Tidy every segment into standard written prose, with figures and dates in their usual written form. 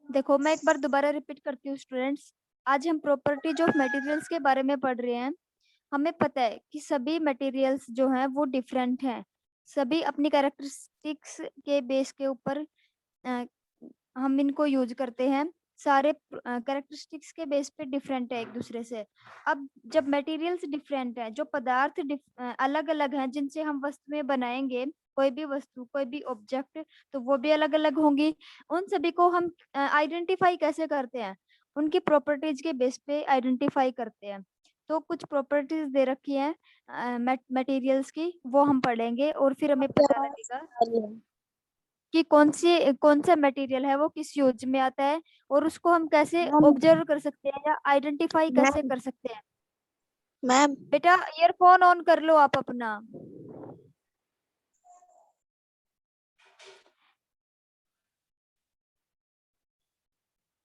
देखो मैं एक बार दोबारा रिपीट करती हूँ स्टूडेंट्स। आज हम प्रॉपर्टीज ऑफ मटेरियल्स के बारे में पढ़ रहे हैं। हमें पता है कि सभी मटेरियल्स जो हैं वो डिफरेंट हैं। सभी अपनी कैरेक्टरिस्टिक्स के बेस के ऊपर अ, हम इनको यूज करते हैं। सारे कैरेक्टरिस्टिक्स के बेस पे डिफरेंट है एक दूसरे से। अब जब मटेरियल्स डिफरेंट है, जो पदार्थ अलग अलग हैं जिनसे हम वस्तुएं बनाएंगे, कोई भी वस्तु कोई भी ऑब्जेक्ट, तो वो भी अलग अलग होंगी। उन सभी को हम आइडेंटिफाई कैसे करते हैं? उनकी प्रॉपर्टीज के बेस पे आइडेंटिफाई करते हैं। तो कुछ प्रॉपर्टीज दे रखी हैं मटेरियल्स की, वो हम पढ़ेंगे और फिर हमें आपकी पता आवाज लगेगा आ रही है। कि कौन सा मटेरियल है वो किस यूज में आता है, और उसको हम कैसे मैम ऑब्जर्व कर सकते हैं या आइडेंटिफाई कैसे मैम कर सकते हैं। मैम बेटा ईयरफोन ऑन कर लो आप अपना।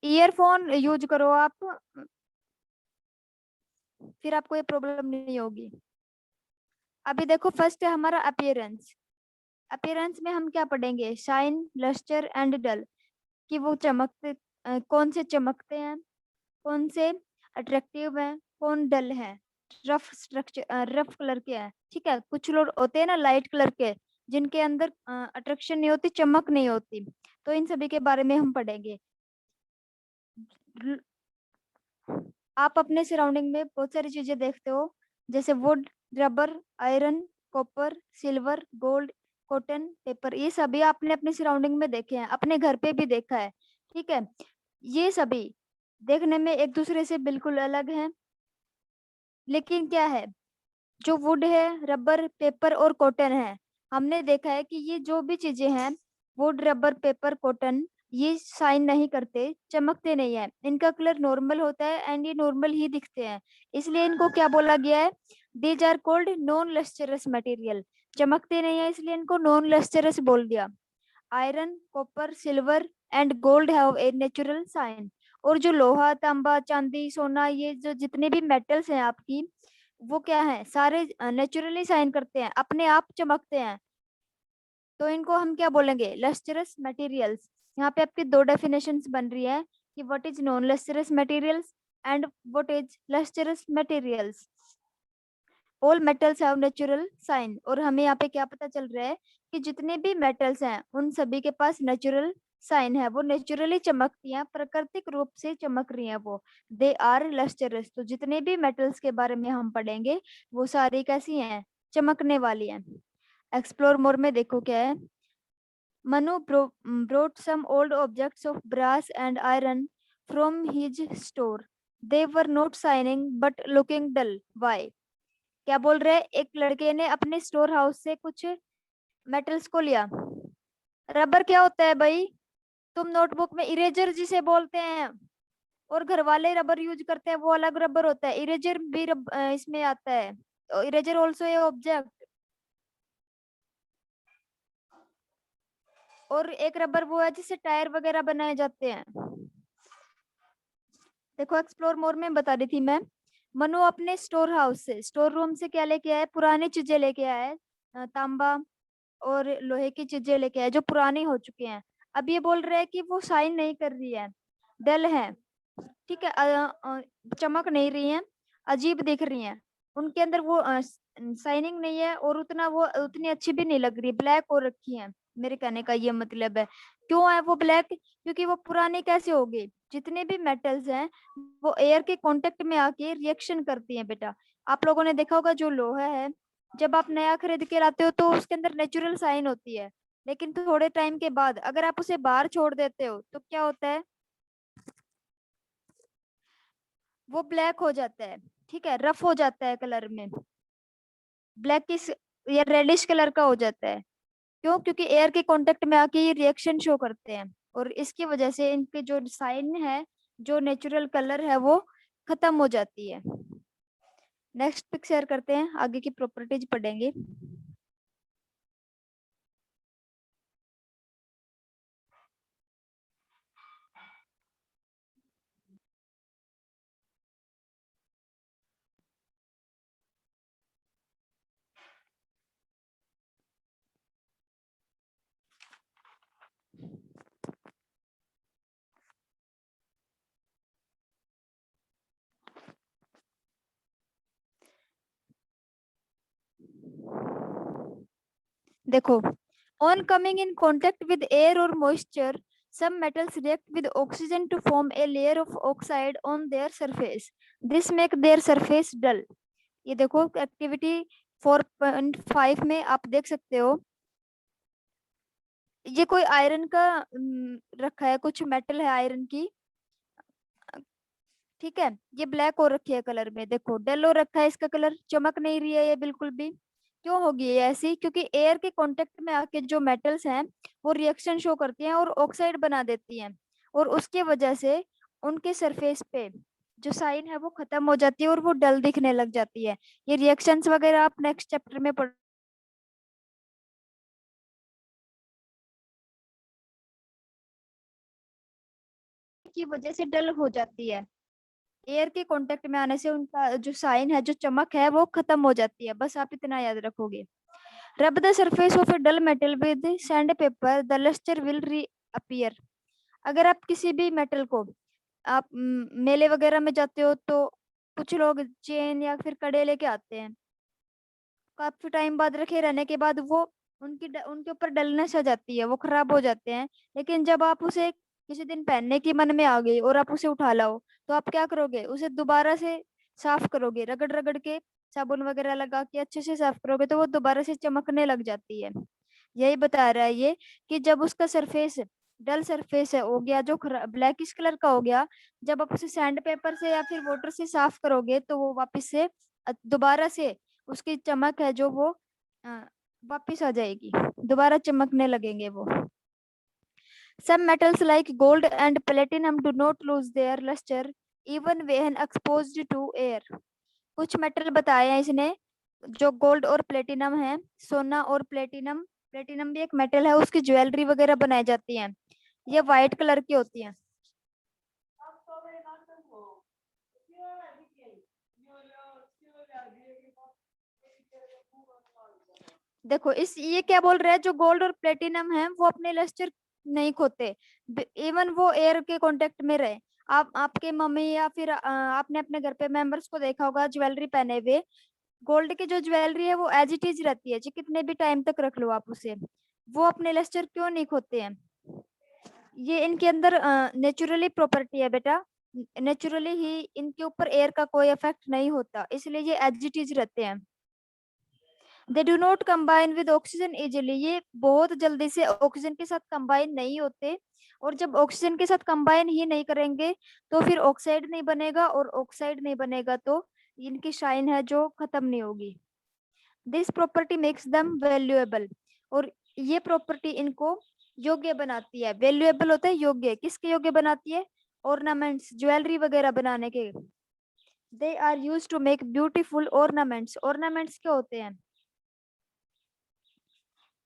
ईयरफोन यूज करो आप, फिर आपको ये प्रॉब्लम नहीं होगी। अभी देखो फर्स्ट है हमारा अपीयरेंस। अपीयरेंस में हम क्या पढ़ेंगे? Shine, lustre and dull. कि वो चमकते कौन से चमकते हैं, कौन से अट्रैक्टिव हैं, कौन डल है, रफ स्ट्रक्चर रफ कलर के हैं। ठीक है, कुछ लोग होते हैं ना लाइट कलर के, जिनके अंदर अट्रैक्शन नहीं होती, चमक नहीं होती। तो इन सभी के बारे में हम पढ़ेंगे। आप अपने सराउंडिंग में बहुत सारी चीजें देखते हो, जैसे would, rubber, iron, copper, silver, gold, cotton, paper. ये सभी आपने अपने सराउंडिंग में देखे हैं, अपने घर पे भी देखा है। ठीक है, ये सभी देखने में एक दूसरे से बिल्कुल अलग हैं। लेकिन क्या है, जो वुड है, रबर, पेपर और कॉटन है, हमने देखा है कि ये जो भी चीजें हैं, वुड, रबर, पेपर, कॉटन, ये शाइन नहीं करते, चमकते नहीं है। इनका कलर नॉर्मल होता है एंड ये नॉर्मल ही दिखते हैं। इसलिए इनको क्या बोला गया है? These are called non lustrous material. चमकते नहीं है इसलिए इनको नॉन लस्टरस बोल दिया। Iron, copper, silver and gold have a natural shine. और जो लोहा, तांबा, चांदी, सोना, ये जो जितने भी मेटल्स हैं आपकी, वो क्या है? सारे नेचुरली साइन करते हैं, अपने आप चमकते हैं। तो इनको हम क्या बोलेंगे? Lustrous materials. यहाँ पे आपकी दो डेफिनेशंस बन रही है कि what is non lustrous materials and what is lustrous materials. All metals have natural shine. और हमें यहाँ पे क्या पता चल रहा है कि जितने भी मेटल्स हैं उन सभी के पास नेचुरल साइन है, वो नेचुरली चमकती हैं, प्राकृतिक रूप से चमक रही हैं वो। They are lustrous. तो जितने भी मेटल्स के बारे में हम पढ़ेंगे वो सारी कैसी हैं? चमकने वाली हैं। एक्सप्लोर मोर में देखो क्या है। Manu brought some old objects of brass and iron from his store. They were not shining but looking dull. Why? क्या बोल रहे हैं? एक लड़के ने अपने स्टोर हाउस से कुछ मेटल्स को लिया। रबर क्या होता है भाई? तुम नोटबुक में इरेजर जिसे बोलते हैं, और घर वाले रबर यूज करते हैं, वो अलग रबर होता है। इरेजर भी इसमें आता है। तो इरेजर ऑल्सो ए ऑब्जेक्ट। और एक रबर वो है जिससे टायर वगैरह बनाए जाते हैं। देखो एक्सप्लोर मोर में बता रही थी मैं। मनु अपने स्टोर हाउस से, स्टोर रूम से क्या लेके आया है? पुरानी चीजें लेके आया है। तांबा और लोहे की चीजें लेके आया है जो पुरानी हो चुकी हैं। अब ये बोल रहे हैं कि वो शाइन नहीं कर रही है, डल है। ठीक है, चमक नहीं रही है, अजीब दिख रही हैं। उनके अंदर वो शाइनिंग नहीं है, और उतना वो उतनी अच्छी भी नहीं लग रही, ब्लैक हो रखी है। मेरे कहने का ये मतलब है। क्यों है वो ब्लैक? क्योंकि वो पुरानी कैसे होगी? जितने भी मेटल्स हैं वो एयर के कांटेक्ट में आके रिएक्शन करती हैं बेटा। आप लोगों ने देखा होगा जो लोहा है, जब आप नया खरीद के लाते हो तो उसके अंदर नेचुरल साइन होती है। लेकिन थोड़े टाइम के बाद अगर आप उसे बाहर छोड़ देते हो तो क्या होता है? वो ब्लैक हो जाता है। ठीक है, रफ हो जाता है कलर में, ब्लैकिश या रेडिश कलर का हो जाता है। क्यों? क्योंकि एयर के कांटेक्ट में आके ये रिएक्शन शो करते हैं, और इसकी वजह से इनके जो साइन है, जो नेचुरल कलर है, वो खत्म हो जाती है। नेक्स्ट पिक शेयर करते हैं, आगे की प्रॉपर्टीज पढ़ेंगे। देखो, on coming in contact with air or moisture, some metals react with oxygen to form a layer of oxide on their surface. This make their surface dull. ये देखो activity 4.5 में आप देख सकते हो, ये कोई आयरन का रखा है, कुछ मेटल है आयरन की, ठीक है, ये ब्लैक हो रखी है कलर में, देखो डल हो रखा है, इसका कलर चमक नहीं रही है ये बिल्कुल भी। क्यों होगी ये ऐसी? क्योंकि एयर के कांटेक्ट में आके जो मेटल्स हैं वो रिएक्शन शो करती हैं और ऑक्साइड बना देती हैं, और उसके वजह से उनके सरफेस पे जो साइन है वो खत्म हो जाती है और वो डल दिखने लग जाती है। ये रिएक्शंस वगैरह आप नेक्स्ट चैप्टर में पढ़ की वजह से डल हो जाती है। एयर के कांटेक्ट में आने से उनका जो साइन है, जो चमक है, वो खत्म हो जाती है। बस आप इतना याद रखोगे। Rub the surface of a dull metal with sand paper, the lustre will reappear. अगर आप किसी भी मेटल को, आप मेले वगैरह में जाते हो तो कुछ लोग चेन या फिर कड़े लेके आते हैं, काफी टाइम बाद रखे रहने के बाद वो उनके ऊपर डलनेस आ जाती है, वो खराब हो जाते हैं। लेकिन जब आप उसे किसी दिन पहनने की मन में आ गई और आप उसे उठा लाओ, तो आप क्या करोगे? उसे दोबारा से साफ करोगे, रगड़ रगड़ के साबुन वगैरह लगा के अच्छे से साफ करोगे तो वो दोबारा से चमकने लग जाती है। यही बता रहा है ये कि जब उसका सरफेस डल सरफेस है हो गया, जो ब्लैकिश कलर का हो गया, जब आप उसे सैंड पेपर से या फिर वाटर से साफ करोगे तो वो वापस से दोबारा से उसकी चमक है जो वो अ, वापिस आ जाएगी, दोबारा चमकने लगेंगे वो। Some metals like gold and platinum do not lose their luster even when exposed to air. कुछ मेटल बताए हैं इसने, जो गोल्ड और प्लेटिनम है, सोना और प्लेटिनम, प्लेटिनम भी एक मेटल है, उसकी ज्वेलरी वगैरह बनाई जाती है, ये व्हाइट कलर की होती है। देखो इस ये क्या बोल रहा है, जो गोल्ड और प्लेटिनम है वो अपने लस्टर नहीं खोते, इवन वो एयर के कांटेक्ट में रहे। आप आपके मम्मी या फिर आपने अपने घर पे मेंबर्स को देखा होगा ज्वेलरी पहने हुए, गोल्ड की जो ज्वेलरी है वो एज इट इज रहती है जी, कितने भी टाइम तक रख लो आप उसे, वो अपने लस्टर क्यों नहीं खोते हैं? ये इनके अंदर नेचुरली प्रॉपर्टी है बेटा, नेचुरली ही इनके ऊपर एयर का कोई इफेक्ट नहीं होता, इसलिए ये एज इट इज रहते हैं। They do not combine with oxygen easily, ये बहुत जल्दी से ऑक्सीजन के साथ कंबाइन नहीं होते, और जब ऑक्सीजन के साथ कंबाइन ही नहीं करेंगे तो फिर ऑक्साइड नहीं बनेगा, और ऑक्साइड नहीं बनेगा तो इनकी शाइन है जो खत्म नहीं होगी। दिस प्रॉपर्टी मेक्स दम वैल्यूएबल, और ये प्रॉपर्टी इनको योग्य बनाती है। वैल्यूएबल होता है योग्य, किसके योग्य बनाती है? ऑर्नामेंट्स, ज्वेलरी वगैरह बनाने के। They are used to make beautiful ornaments, ornaments क्या होते हैं?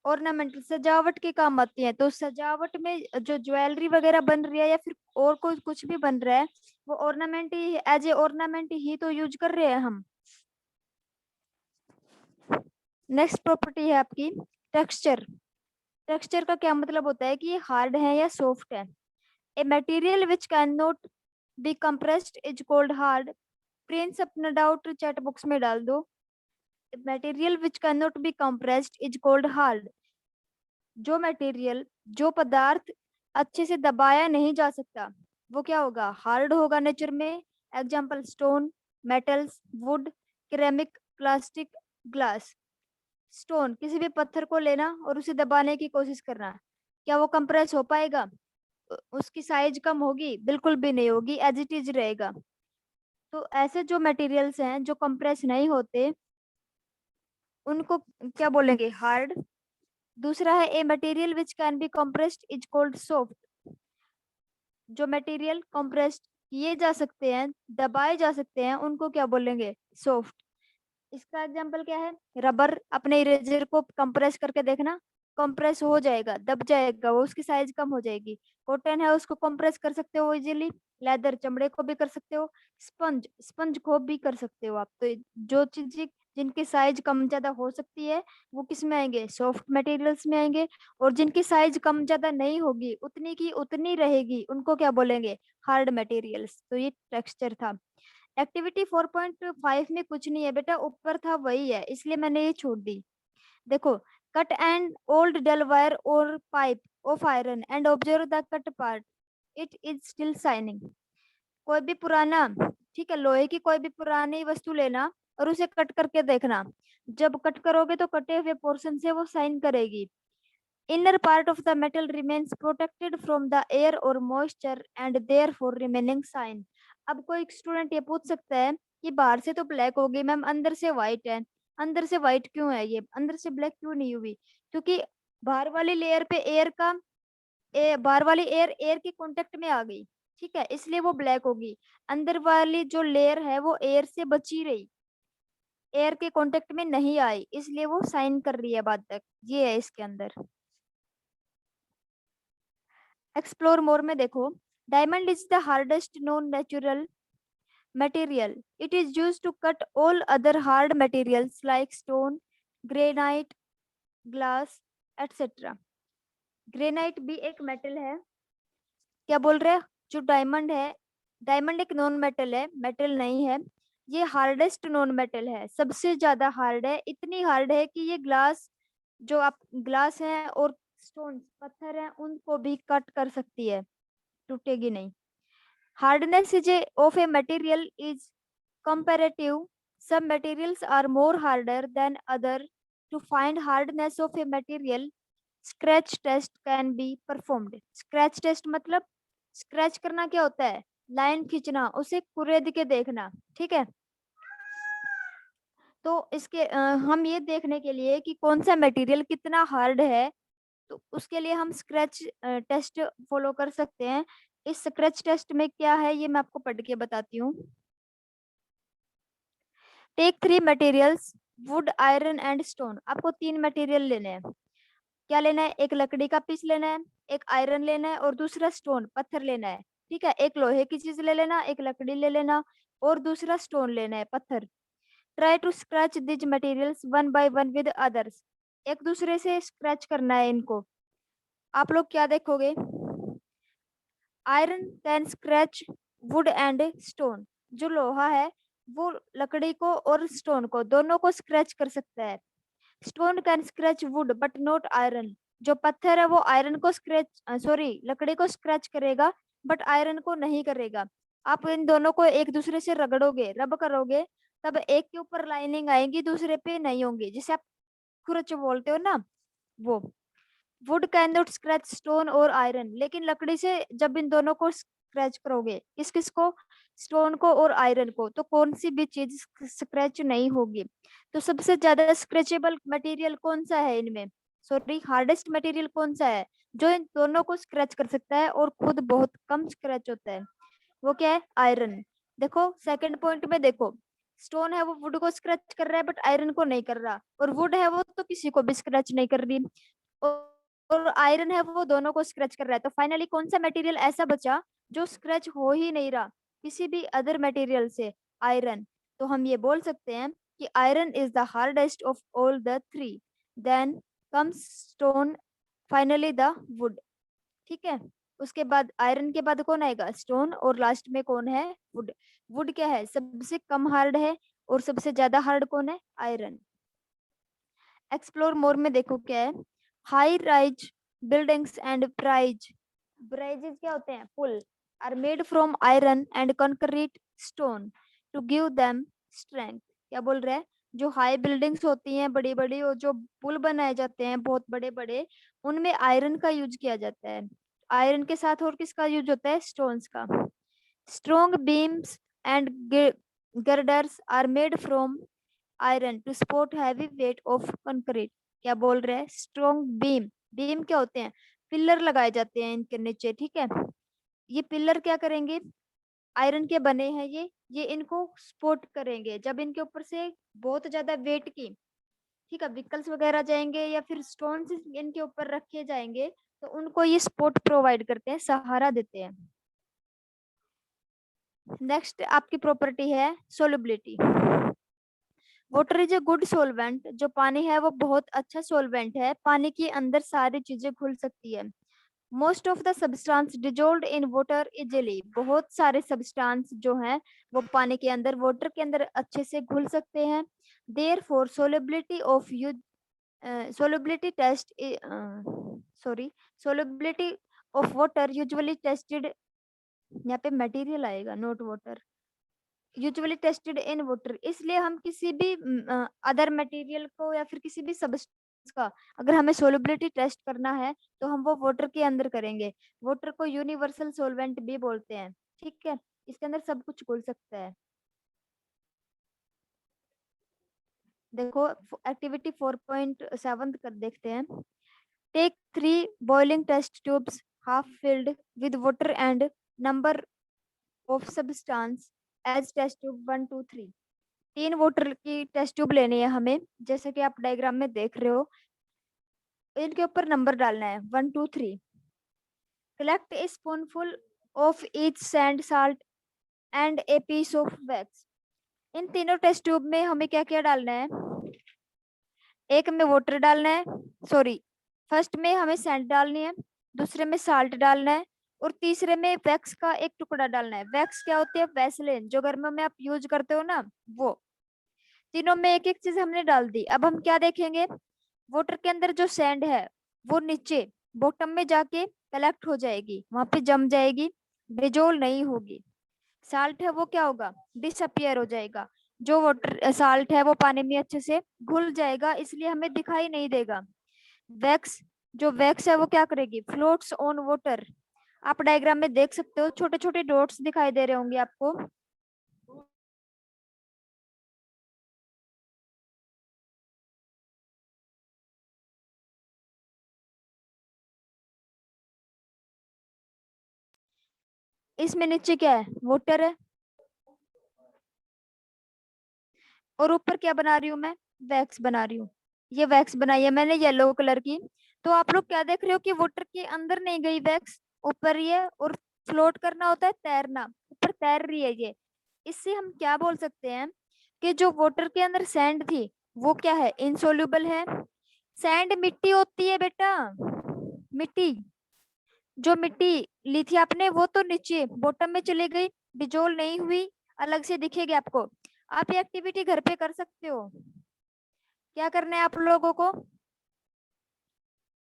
ऑर्नामेंटल, सजावट के काम आती है, तो सजावट में जो ज्वेलरी वगैरह बन रही है या फिर और कोई कुछ भी बन रहा है, वो ऑर्नामेंट ही, एज ए ऑर्नामेंट ही तो यूज कर रहे हैं हम। नेक्स्ट प्रॉपर्टी है आपकी टेक्सचर। टेक्सचर का क्या मतलब होता है कि ये हार्ड है या सॉफ्ट है। A material which can not be compressed is called hard. Prince अपना डाउट चैट बॉक्स में डाल दो। Material which can not be compressed is called hard. जो मटेरियल, जो पदार्थ अच्छे से दबाया नहीं जा सकता वो क्या होगा? हार्ड होगा नेचर में। Example stone, metals, wood, ceramic, plastic, glass. Stone, किसी भी पत्थर को लेना और उसे दबाने की कोशिश करना, क्या वो कंप्रेस हो पाएगा? उसकी साइज कम होगी? बिल्कुल भी नहीं होगी, एज इट इज रहेगा। तो ऐसे जो मटेरियल्स हैं जो कंप्रेस नहीं होते उनको क्या बोलेंगे? हार्ड। दूसरा है a material which can be compressed is called soft. जो मटेरियल कंप्रेस्ड किए जा सकते हैं, दबाए जा सकते हैं, उनको क्या बोलेंगे? सॉफ्ट। इसका एग्जांपल क्या है? रबर, अपने इरेजर को कंप्रेस करके देखना, कंप्रेस हो जाएगा, दब जाएगा वो, उसकी साइज कम हो जाएगी। कॉटन है, उसको कंप्रेस कर सकते हो इजीली। लेदर, चमड़े को भी कर सकते हो। स्पंज, स्पंज को भी कर सकते हो आप। तो जो चीज जिनकी साइज कम ज्यादा हो सकती है वो किस में आएंगे? सॉफ्ट मटेरियल्स में आएंगे। और जिनकी साइज कम ज्यादा नहीं होगी, उतनी की उतनी रहेगी, उनको क्या बोलेंगे? Hard materials. तो ये टेक्सचर था। एक्टिविटी 4.5 में कुछ नहीं है बेटा, ऊपर था वही है, इसलिए मैंने ये छोड़ दी। देखो Cut an old dull wire or pipe of iron and observe the cut part. It is still shining. कोई भी पुराना, ठीक है, लोहे की कोई भी पुरानी वस्तु लेना और उसे कट करके देखना। जब कट करोगे तो कटे हुए पोर्शन से वो शाइन करेगी। Inner part of the metal remains protected from the air or moisture and therefore remaining shine. अब कोई स्टूडेंट ये पूछ सकता है कि बाहर से तो ब्लैक होगी मैम, अंदर से व्हाइट है, अंदर से व्हाइट क्यों है, ये अंदर से ब्लैक क्यों नहीं हुई? क्योंकि बाहर वाली लेयर पे बाहर वाली एयर के कांटेक्ट में आ गई, ठीक है, इसलिए वो ब्लैक होगी। अंदर वाली जो लेयर है वो एयर से बची रही, एयर के कांटेक्ट में नहीं आई, इसलिए वो शाइन कर रही है बाद तक। ये है इसके अंदर। एक्सप्लोर मोर में देखो, diamond is the hardest known natural material. It is used to cut all other hard materials like stone, granite, glass, etcetera. Granite भी एक मेटल है। क्या बोल रहे हैं? जो डायमंड है, डायमंड एक नॉन मेटल है, मेटल नहीं है। ये हार्डेस्ट नॉन मेटल है, सबसे ज्यादा हार्ड है। इतनी हार्ड है कि ये ग्लास, जो आप ग्लास है और स्टोन पत्थर है, उनको भी कट कर सकती है, टूटेगी नहीं। Hardness is of a material is comparative. Some materials are more harder than other. To find hardness of a material, scratch test can be performed. Scratch test मतलब स्क्रैच करना क्या होता है? लाइन खींचना, उसे कुरेद के देखना, ठीक है। तो इसके हम ये देखने के लिए कि कौन सा मटेरियल कितना हार्ड है, तो उसके लिए हम स्क्रैच टेस्ट फॉलो कर सकते हैं। इस स्क्रैच टेस्ट में क्या है ये मैं आपको पढ़ के बताती हूँ। Take 3 materials, wood, iron and stone. आपको 3 मटेरियल लेने हैं। क्या लेना है? एक लकड़ी का पीस लेना है, एक आयरन लेना है और दूसरा स्टोन पत्थर लेना है, ठीक है। एक लोहे की चीज ले लेना, एक लकड़ी ले लेना और दूसरा स्टोन लेना है, पत्थर। Try to scratch these materials one by one with others. एक दूसरे से स्क्रैच करना है इनको। आप लोग क्या देखोगे? Iron can scratch would and stone. जो लोहा है वो लकड़ी को और स्टोन को दोनों को स्क्रैच कर सकता है। Stone can scratch would but not iron. जो पत्थर है वो आयरन को लकड़ी को स्क्रैच करेगा बट आयरन को नहीं करेगा। आप इन दोनों को एक दूसरे से रगड़ोगे, रब करोगे, तब एक के ऊपर लाइनिंग आएगी, दूसरे पे नहीं होंगी, जिसे आप खुरच बोलते हो ना, वो। Would can not scratch stone और आयरन। लेकिन लकड़ी से जब इन दोनों को स्क्रैच करोगे, किस किस को? स्टोन को और आयरन को, तो कौन सी भी चीज स्क्रैच नहीं होगी। तो सबसे ज्यादा स्क्रैचेबल मटेरियल कौन सा है इनमें? हार्डेस्ट मटेरियल कौन सा है जो इन दोनों को स्क्रैच कर सकता है और खुद बहुत कम स्क्रैच होता है? वो क्या है? आयरन। देखो सेकंड पॉइंट में देखो, स्टोन है वो वुड को स्क्रैच कर रहा है बट आयरन को नहीं कर रहा, और वुड है वो तो किसी को भी स्क्रैच नहीं कर रही, और आयरन है वो दोनों को स्क्रैच कर रहा है। तो फाइनली कौन सा मटेरियल ऐसा बचा जो स्क्रैच हो ही नहीं रहा किसी भी अदर मटेरियल से? आयरन। तो हम ये बोल सकते हैं कि iron is the hardest of all the three, then comes stone, finally the wood, ठीक है। उसके बाद आयरन के बाद कौन आएगा? स्टोन, और लास्ट में कौन है? वुड। वुड क्या है? सबसे कम हार्ड है, और सबसे ज्यादा हार्ड कौन है? आयरन। एक्सप्लोर मोर में देखो क्या है। High rise buildings and bridges क्या होते हैं? पुल are made from iron and concrete stone to give them strength. क्या बोल रहे हैं? जो हाई बिल्डिंग्स होती हैं बड़ी बड़ी, और जो पुल बनाए जाते हैं बहुत बड़े बड़े, उनमें आयरन का यूज किया जाता है। आयरन के साथ और किसका यूज होता है? स्टोन्स का। Strong beams and girders are made from iron to support heavy weight of concrete. क्या बोल रहे हैं? स्ट्रॉन्ग बीम, बीम क्या होते हैं? पिलर लगाए जाते हैं इनके नीचे, ठीक है। ये पिलर क्या करेंगे? आयरन के बने हैं ये इनको सपोर्ट करेंगे जब इनके ऊपर से बहुत ज्यादा वेट की, ठीक है, व्हीकल्स वगैरह जाएंगे या फिर स्टोन्स इनके ऊपर रखे जाएंगे, तो उनको ये सपोर्ट प्रोवाइड करते हैं, सहारा देते हैं। नेक्स्ट आपकी प्रॉपर्टी है solubility. Water is a good solvent. जो पानी है वो बहुत अच्छा सोलवेंट है, पानी के अंदर सारी चीजें घुल सकती है। Most of the substance dissolved in water easily. बहुत सारे सब्सटेंस जो हैं वो पानी के अंदर, वाटर के अंदर अच्छे से घुल सकते हैं। Therefore solubility of solubility test solubility of water usually tested, यहाँ पे मटेरियल आएगा note water, usually tested in water, इसलिए हम किसी भी अदर मटेरियल को या फिर किसी भी सब्सटेंस का अगर हमें सोलबिलिटी टेस्ट करना है तो हम वो वाटर के अंदर करेंगे। वाटर को यूनिवर्सल सोलवेंट भी बोलते हैं, ठीक है, इसके अंदर सब कुछ घुल सकता है। देखो एक्टिविटी 4.7 कर देखते हैं। Take 3 boiling test tubes half filled with water and number of substance as test tube 1 2 3। 3 water की टेस्ट ट्यूब लेनी है हमें, जैसे कि आप डायग्राम में देख रहे हो, इनके ऊपर नंबर डालना है 1 2 3। Collect a spoonful of each sand salt and a piece of wax. इन तीनों टेस्ट ट्यूब में हमें क्या क्या डालना है, एक में वाटर डालना है, सॉरी फर्स्ट में हमें सैंड डालनी है, दूसरे में साल्ट डालना है और तीसरे में वैक्स का एक टुकड़ा डालना है। वैक्स क्या होती है, वैसलीन जो गर्मियों में आप यूज करते हो ना, वो। तीनों में एक एक चीज हमने डाल दी। अब हम क्या देखेंगे, वाटर के अंदर जो सैंड है वो नीचे बॉटम में जाके कलेक्ट हो जाएगी, वहां पे जम जाएगी, डिजोल्व नहीं होगी। साल्ट है वो क्या होगा, डिसअपियर हो जाएगा। जो वाटर साल्ट है वो पानी में अच्छे से घुल जाएगा, इसलिए हमें दिखाई नहीं देगा। वैक्स, जो वैक्स है वो क्या करेगी, फ्लोट्स ऑन वाटर। आप डायग्राम में देख सकते हो छोटे छोटे डॉट्स दिखाई दे रहे होंगे आपको। इसमें नीचे क्या है, वाटर है, और ऊपर क्या बना रही हूँ मैं, वैक्स बना रही हूँ। ये वैक्स बनाई है मैंने येलो कलर की। तो आप लोग क्या देख रहे हो कि वाटर के अंदर नहीं गई वैक्स, ऊपर ही है, और फ्लोट करना होता है तैरना, ऊपर तैर रही है ये। इससे हम क्या बोल सकते हैं कि जो वाटर के अंदर सैंड थी वो क्या है, इनसोल्यूबल है। सैंड मिट्टी होती है बेटा, मिट्टी। जो मिट्टी ली थी आपने वो तो नीचे बॉटम में चली गई, डिजोल्व नहीं हुई, अलग से दिखेगी आपको। आप ये एक्टिविटी घर पे कर सकते हो। क्या करना है आप लोगों को,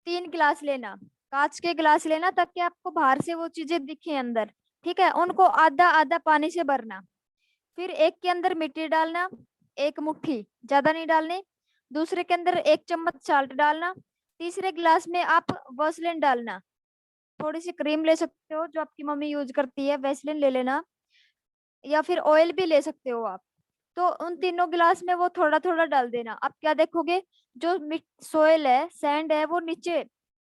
3 गिलास लेना, कांच के गिलास लेना, ताकि आपको बाहर से वो चीजें दिखे अंदर, ठीक है। उनको आधा आधा पानी से भरना, फिर एक के अंदर मिट्टी डालना, एक मुट्ठी, ज्यादा नहीं डालनी। दूसरे के अंदर 1 चम्मच साल्ट डालना। तीसरे गिलास में आप वैसलीन डालना, थोड़ी सी क्रीम ले सकते हो जो आपकी मम्मी यूज करती है, वैसलीन ले लेना, या फिर ऑयल भी ले सकते हो आप। तो उन तीनों गिलास में वो थोड़ा थोड़ा डाल देना। आप क्या देखोगे, जो सोयल है, सैंड है, वो नीचे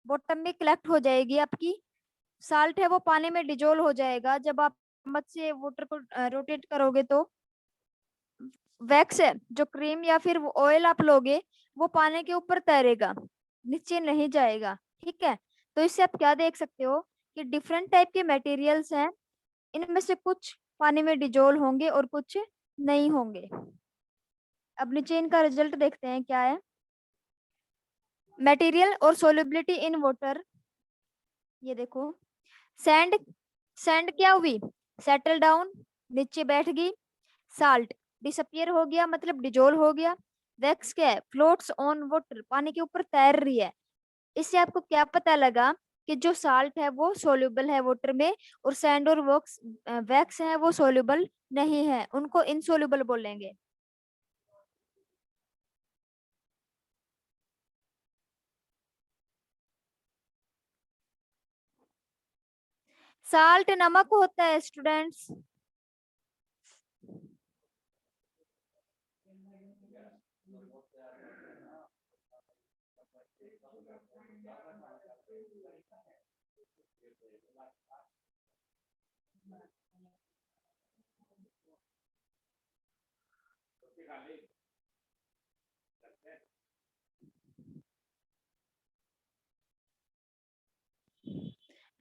बॉटम में कलेक्ट हो जाएगी आपकी। साल्ट है वो पानी में डिजोल्व हो जाएगा जब आप चम्मच से वाटर को रोटेट करोगे। तो वैक्स है जो क्रीम या फिर ऑयल आप लोगे, वो पानी के ऊपर तैरेगा, नीचे नहीं जाएगा, ठीक है। तो इससे आप क्या देख सकते हो कि डिफरेंट टाइप के मटेरियल्स हैं, इनमें से कुछ पानी में डिजोल्व होंगे और कुछ नहीं होंगे। अब नीचे इनका रिजल्ट देखते हैं क्या है। मटेरियल और सोल्युबिलिटी इन वाटर, ये देखो, सैंड, सैंड क्या हुई, सेटल डाउन, नीचे बैठ गई। साल्ट डिसअपियर हो गया, मतलब डिजोल्व हो गया। वैक्स क्या है, फ्लोट्स ऑन वाटर, पानी के ऊपर तैर रही है। इससे आपको क्या पता लगा कि जो साल्ट है वो सोल्यूबल है वाटर में, और सैंड और वैक्स वैक्स है वो सोल्यूबल नहीं है, उनको इनसोल्यूबल बोलेंगे। साल्ट नमक होता है स्टूडेंट्स।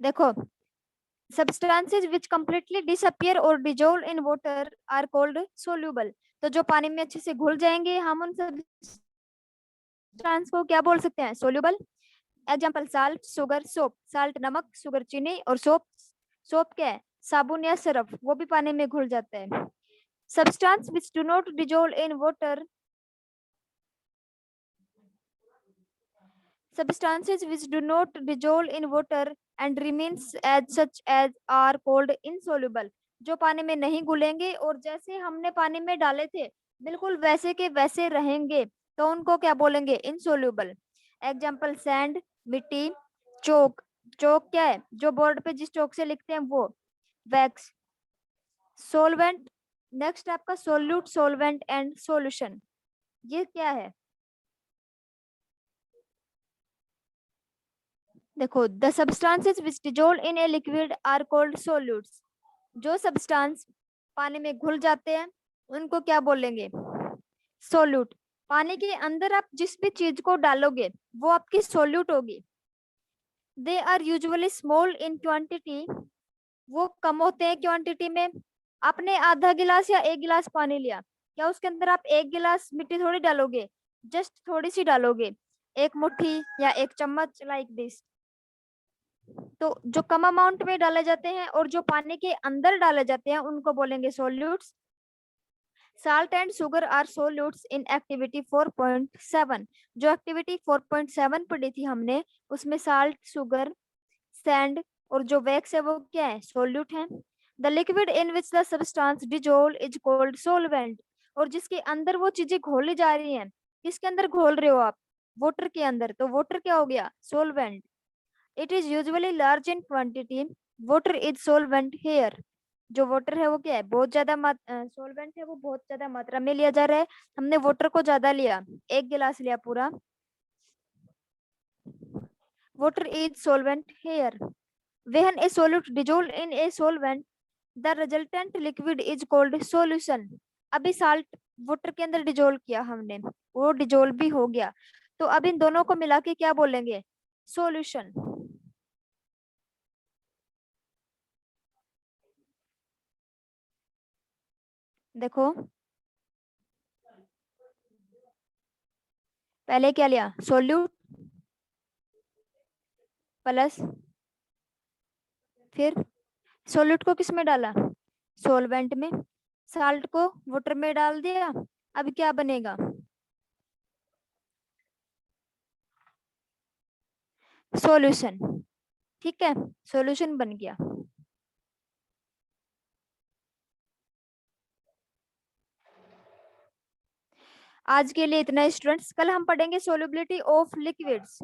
देखो, substances which completely disappear or dissolve in water are called soluble। तो जो पानी में अच्छे से घुल जाएंगे, हम उन सब्सटेंस को क्या बोल सकते हैं, soluble. Example salt, sugar, soap. Salt नमक, शुगर चीनी, और सोप, सोप क्या है, साबुन या सरफ, वो भी पानी में घुल जाता है। Substance which do not dissolve in water Substances which do not dissolve in water and remains as such as are called insoluble. जो पानी में नहीं घुलेंगे और जैसे हमने पानी में डाले थे बिल्कुल वैसे के वैसे रहेंगे, तो उनको क्या बोलेंगे? इनसोल्यूबल। एग्जाम्पल सैंड, मिट्टी। चौक, चौक क्या है? जो बोर्ड पे जिस चौक से लिखते हैं वो। वैक्स। सोलवेंट। नेक्स्ट आपका सोल्यूट, सोलवेंट एंड सॉल्यूशन। ये क्या है? देखो, the substances which dissolve in a liquid are called solutes. जो सब्सटेंस पानी में घुल जाते हैं उनको क्या बोलेंगे? सोल्यूट। पानी के अंदर आप जिस भी चीज को डालोगे वो आपकी सोल्यूट होगी। They are usually small in quantity. वो कम होते हैं क्वांटिटी में। आपने आधा गिलास या एक गिलास पानी लिया, क्या उसके अंदर आप एक गिलास मिट्टी थोड़ी डालोगे? जस्ट थोड़ी सी डालोगे, एक मुट्ठी या एक चम्मच, लाइक दिस। तो जो कम अमाउंट में डाले जाते हैं और जो पानी के अंदर डाले जाते हैं उनको बोलेंगे solutes. Salt and sugar are solutes in activity 4.7। जो एक्टिविटी 4.7 पढ़ी थी हमने, उसमें साल्ट, शुगर, सैंड और जो वैक्स है वो क्या है? सोल्यूट है। The liquid in which the substance dissolve is called solvent. और जिसके अंदर वो चीजें घोली जा रही हैं, किसके अंदर घोल रहे हो आप? वाटर के अंदर, तो वाटर क्या हो गया? Solvent. It is usually large in quantity. Water is solvent here. जो वाटर है वो क्या है? बहुत ज्यादा सोलवेंट है, वो बहुत ज्यादा मात्रा में लिया जा रहा है। हमने वाटर को ज्यादा लिया, एक गिलास लिया पूरा। Water is solvent here. When a solute dissolve in a solvent, the resultant liquid is called solution. अभी साल्ट वाटर के अंदर डिजोल्व किया हमने, वो डिजोल्व भी हो गया, तो अब इन दोनों को मिला के क्या बोलेंगे? सॉल्यूशन। देखो, पहले क्या लिया? सोल्यूट प्लस, फिर सोल्यूट को किस में डाला? सोलवेंट में। साल्ट को वाटर में डाल दिया। अब क्या बनेगा? सॉल्यूशन। ठीक है, सॉल्यूशन बन गया। आज के लिए इतना स्टूडेंट्स, कल हम पढ़ेंगे सोल्युबिलिटी ऑफ लिक्विड्स।